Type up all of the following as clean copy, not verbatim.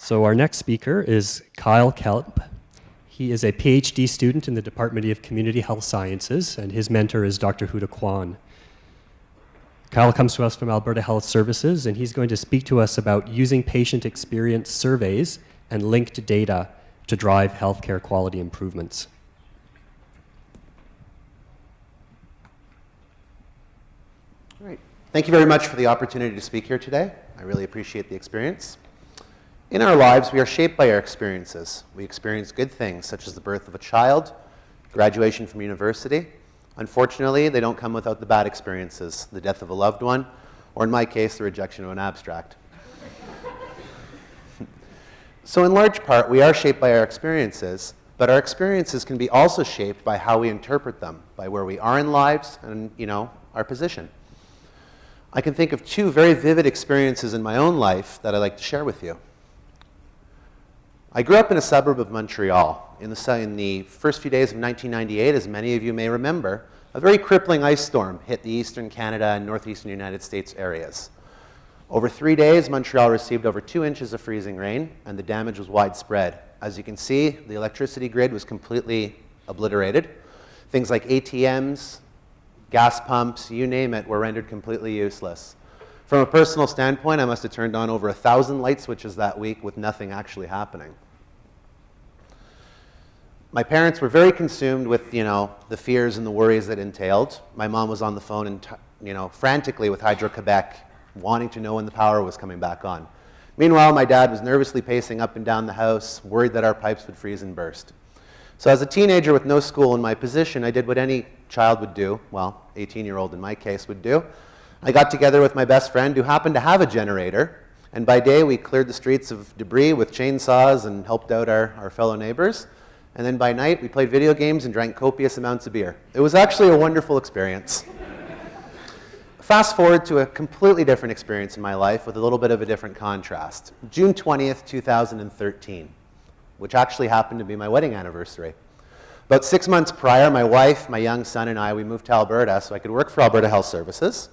So our next speaker is Kemp. He is a PhD student in the Department of Community Health Sciences, and his mentor is Dr. Hude Quan. Kyle comes to us from Alberta Health Services, and he's going to speak to us about using patient experience surveys and linked data to drive healthcare quality improvements. All right. Thank you very much for the opportunity to speak here today. I really appreciate the experience. In our lives, we are shaped by our experiences. We experience good things, such as the birth of a child, graduation from university. Unfortunately, they don't come without the bad experiences, the death of a loved one, or in my case, the rejection of an abstract. So in large part, we are shaped by our experiences, but our experiences can be also shaped by how we interpret them, by where we are in lives and, our position. I can think of two very vivid experiences in my own life that I'd like to share with you. I grew up in a suburb of Montreal. In the first few days of 1998, as many of you may remember, a very crippling ice storm hit the eastern Canada and northeastern United States areas. Over 3 days, Montreal received over 2 inches of freezing rain, and the damage was widespread. As you can see, the electricity grid was completely obliterated. Things like ATMs, gas pumps, you name it, were rendered completely useless. From a personal standpoint, I must have turned on over 1,000 light switches that week with nothing actually happening. My parents were very consumed with, the fears and the worries that entailed. My mom was on the phone and, frantically with Hydro-Quebec, wanting to know when the power was coming back on. Meanwhile, my dad was nervously pacing up and down the house, worried that our pipes would freeze and burst. So as a teenager with no school in my position, I did what any child would do, well, 18-year-old in my case would do. I got together with my best friend who happened to have a generator, and by day we cleared the streets of debris with chainsaws and helped out our fellow neighbors. And then by night we played video games and drank copious amounts of beer. It was actually a wonderful experience. Fast forward to a completely different experience in my life with a little bit of a different contrast. June 20th, 2013, which actually happened to be my wedding anniversary. About 6 months prior, my wife, my young son, and we moved to Alberta so I could work for Alberta Health Services.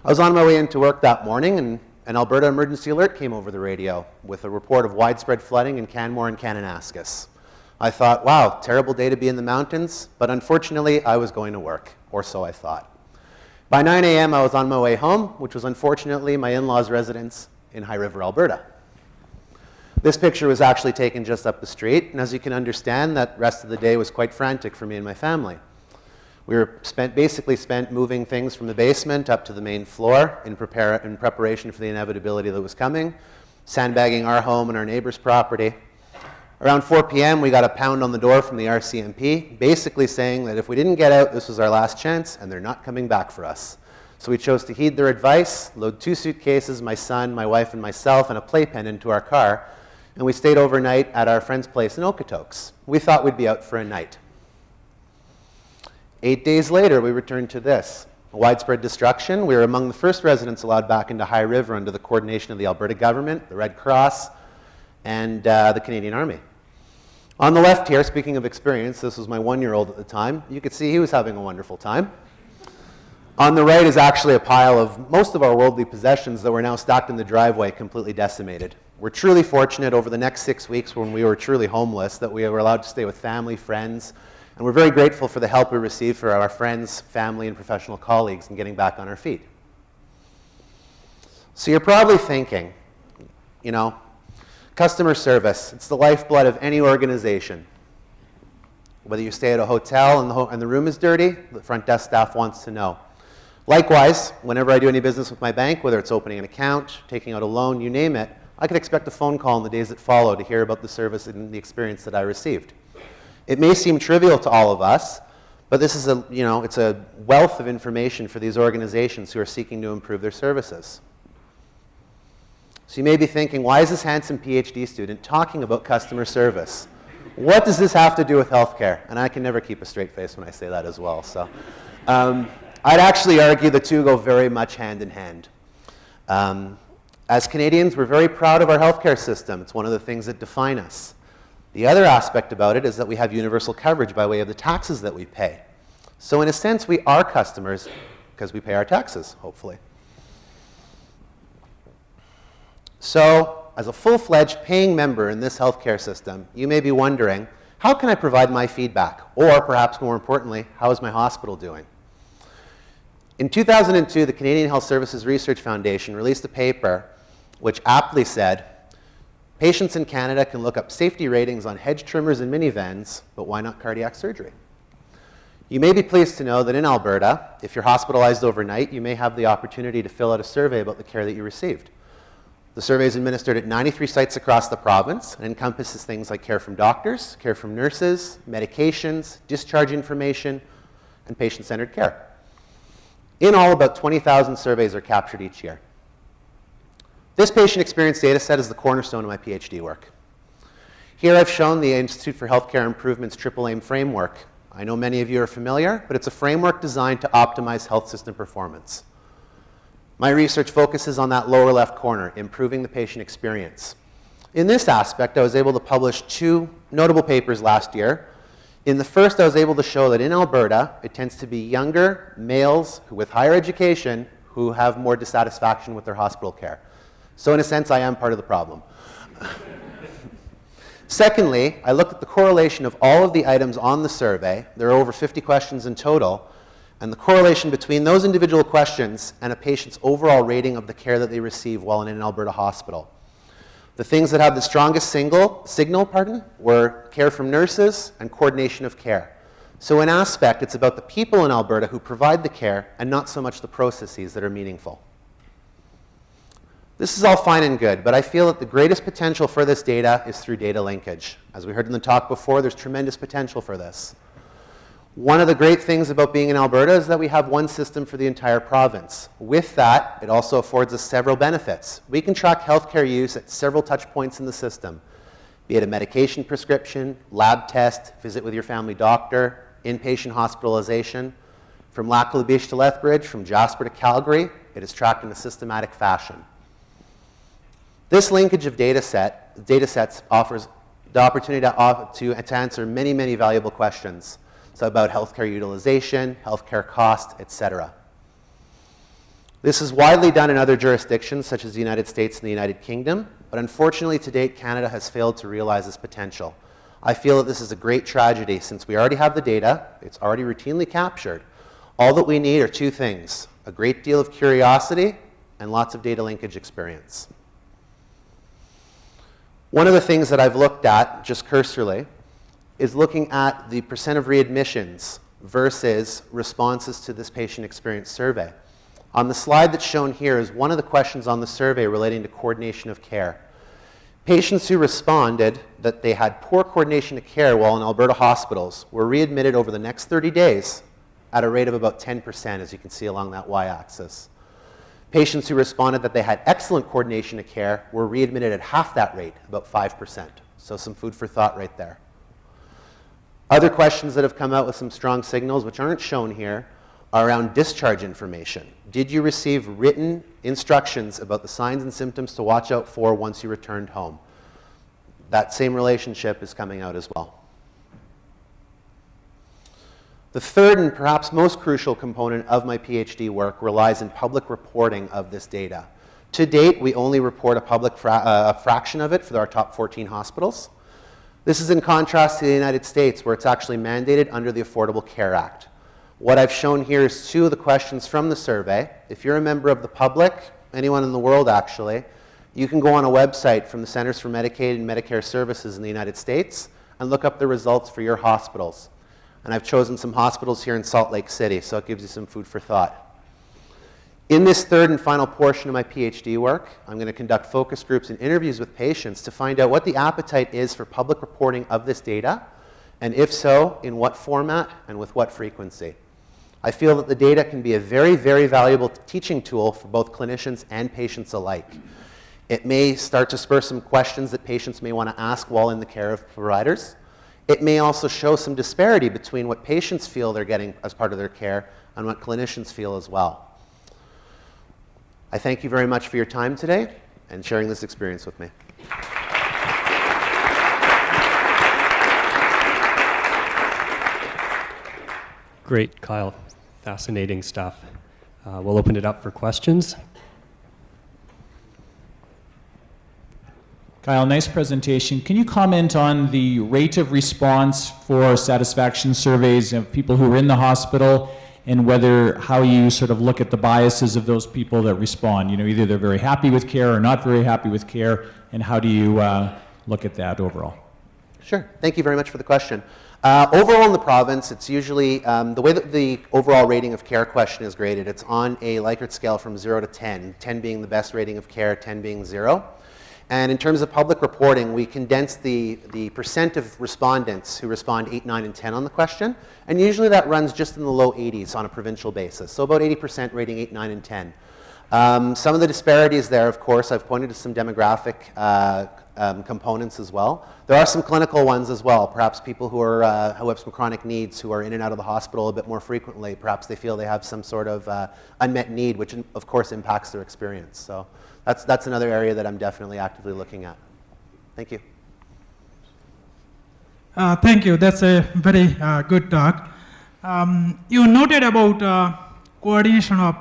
I was on my way into work that morning, and an Alberta emergency alert came over the radio with a report of widespread flooding in Canmore and Kananaskis. I thought, wow, terrible day to be in the mountains, but unfortunately, I was going to work, or so I thought. By 9 a.m., I was on my way home, which was unfortunately my in-laws' residence in High River, Alberta. This picture was actually taken just up the street, and as you can understand, that rest of the day was quite frantic for me and my family. We were basically spent moving things from the basement up to the main floor in preparation for the inevitability that was coming, sandbagging our home and our neighbor's property. Around 4 p.m., we got a pound on the door from the RCMP, basically saying that if we didn't get out, this was our last chance, and they're not coming back for us. So we chose to heed their advice, load 2 suitcases, my son, my wife, and myself, and a playpen into our car, and we stayed overnight at our friend's place in Okotoks. We thought we'd be out for a night. 8 days later, we returned to this. Widespread destruction. We were among the first residents allowed back into High River under the coordination of the Alberta government, the Red Cross, and the Canadian Army. On the left here, speaking of experience, this was my 1-year-old at the time. You could see he was having a wonderful time. On the right is actually a pile of most of our worldly possessions that were now stacked in the driveway, completely decimated. We're truly fortunate over the next 6 weeks when we were truly homeless that we were allowed to stay with family, friends, and we're very grateful for the help we received from our friends, family, and professional colleagues in getting back on our feet. So you're probably thinking, customer service, it's the lifeblood of any organization. Whether you stay at a hotel and the room is dirty, the front desk staff wants to know. Likewise, whenever I do any business with my bank, whether it's opening an account, taking out a loan, you name it, I could expect a phone call in the days that follow to hear about the service and the experience that I received. It may seem trivial to all of us, but this is it's a wealth of information for these organizations who are seeking to improve their services. So you may be thinking, why is this handsome PhD student talking about customer service? What does this have to do with healthcare? And I can never keep a straight face when I say that as well. So I'd actually argue the two go very much hand in hand. As Canadians, we're very proud of our healthcare system. It's one of the things that define us. The other aspect about it is that we have universal coverage by way of the taxes that we pay. So in a sense, we are customers because we pay our taxes, hopefully. So as a full-fledged paying member in this healthcare system, you may be wondering, how can I provide my feedback? Or perhaps more importantly, how is my hospital doing? In 2002, the Canadian Health Services Research Foundation released a paper which aptly said, patients in Canada can look up safety ratings on hedge trimmers and minivans, but why not cardiac surgery? You may be pleased to know that in Alberta, if you're hospitalized overnight, you may have the opportunity to fill out a survey about the care that you received. The survey is administered at 93 sites across the province and encompasses things like care from doctors, care from nurses, medications, discharge information, and patient-centered care. In all, about 20,000 surveys are captured each year. This patient experience data set is the cornerstone of my PhD work. Here I've shown the Institute for Healthcare Improvement's Triple Aim framework. I know many of you are familiar, but it's a framework designed to optimize health system performance. My research focuses on that lower left corner, improving the patient experience. In this aspect, I was able to publish 2 notable papers last year. In the first, I was able to show that in Alberta, it tends to be younger males with higher education who have more dissatisfaction with their hospital care. So in a sense, I am part of the problem. Secondly, I looked at the correlation of all of the items on the survey. There are over 50 questions in total, and the correlation between those individual questions and a patient's overall rating of the care that they receive while in an Alberta hospital. The things that had the strongest signal were care from nurses and coordination of care. So in aspect, it's about the people in Alberta who provide the care and not so much the processes that are meaningful. This is all fine and good, but I feel that the greatest potential for this data is through data linkage. As we heard in the talk before, there's tremendous potential for this. One of the great things about being in Alberta is that we have one system for the entire province. With that, it also affords us several benefits. We can track healthcare use at several touch points in the system, be it a medication prescription, lab test, visit with your family doctor, inpatient hospitalization. From Lac La Biche to Lethbridge, from Jasper to Calgary, it is tracked in a systematic fashion. This linkage of data sets offers the opportunity to answer many, many valuable questions. So about healthcare utilization, healthcare cost, etc. This is widely done in other jurisdictions, such as the United States and the United Kingdom, but unfortunately to date, Canada has failed to realize this potential. I feel that this is a great tragedy since we already have the data, it's already routinely captured. All that we need are 2 things, a great deal of curiosity and lots of data linkage experience. One of the things that I've looked at, just cursorily, is looking at the percent of readmissions versus responses to this patient experience survey. On the slide that's shown here is one of the questions on the survey relating to coordination of care. Patients who responded that they had poor coordination of care while in Alberta hospitals were readmitted over the next 30 days at a rate of about 10%, as you can see along that y-axis. Patients who responded that they had excellent coordination of care were readmitted at half that rate, about 5%. So some food for thought right there. Other questions that have come out with some strong signals, which aren't shown here, are around discharge information. Did you receive written instructions about the signs and symptoms to watch out for once you returned home? That same relationship is coming out as well. The third and perhaps most crucial component of my PhD work relies in public reporting of this data. To date, we only report a public fraction of it for our top 14 hospitals. This is in contrast to the United States, where it's actually mandated under the Affordable Care Act. What I've shown here is 2 of the questions from the survey. If you're a member of the public, anyone in the world actually, you can go on a website from the Centers for Medicaid and Medicare Services in the United States and look up the results for your hospitals. And I've chosen some hospitals here in Salt Lake City, so it gives you some food for thought. In this third and final portion of my PhD work, I'm going to conduct focus groups and interviews with patients to find out what the appetite is for public reporting of this data, and if so, in what format and with what frequency. I feel that the data can be a very, very valuable teaching tool for both clinicians and patients alike. It may start to spur some questions that patients may want to ask while in the care of providers. It may also show some disparity between what patients feel they're getting as part of their care and what clinicians feel as well. I thank you very much for your time today and sharing this experience with me. Great, Kyle. Fascinating stuff. We'll open it up for questions. Kyle, nice presentation. Can you comment on the rate of response for satisfaction surveys of people who are in the hospital, and how you sort of look at the biases of those people that respond? You know, either they're very happy with care or not very happy with care, and how do you look at that overall? Sure. Thank you very much for the question. Overall in the province, it's usually, the way that the overall rating of care question is graded, it's on a Likert scale from 0 to 10, 10 being the best rating of care, 10 being 0. And in terms of public reporting, we condense the percent of respondents who respond 8, 9, and 10 on the question, and usually that runs just in the low 80s on a provincial basis, so about 80% rating 8, 9, and 10. Some of the disparities there, of course, I've pointed to some demographic components as well. There are some clinical ones as well, perhaps people who have some chronic needs, who are in and out of the hospital a bit more frequently. Perhaps they feel they have some sort of unmet need, which of course impacts their experience. So that's another area that I'm definitely actively looking at. Thank you. Thank you. That's a very good talk. You noted about coordination of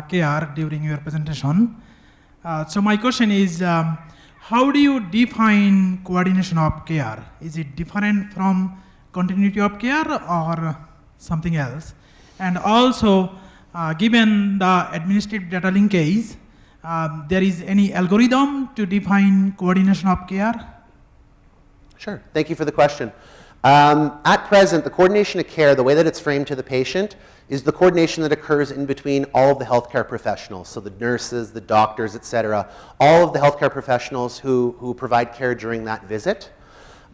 care during your presentation. So my question is, how do you define coordination of care? Is it different from continuity of care or something else? And also, given the administrative data linkage, there is any algorithm to define coordination of care? Sure. Thank you for the question. At present, the coordination of care, the way that it's framed to the patient, is the coordination that occurs in between all of the healthcare professionals, so the nurses, the doctors, et cetera, all of the healthcare professionals who provide care during that visit.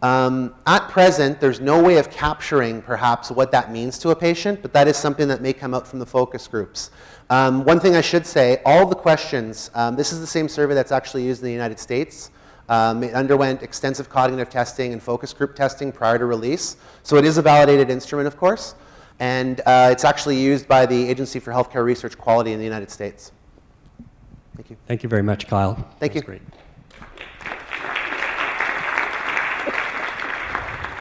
At present, there's no way of capturing perhaps what that means to a patient, but that is something that may come out from the focus groups. One thing I should say, all of the questions, this is the same survey that's actually used in the United States. It underwent extensive cognitive testing and focus group testing prior to release. So it is a validated instrument, of course, and it's actually used by the Agency for Healthcare Research Quality in the United States. Thank you. Thank you very much, Kyle. Thank you. Great.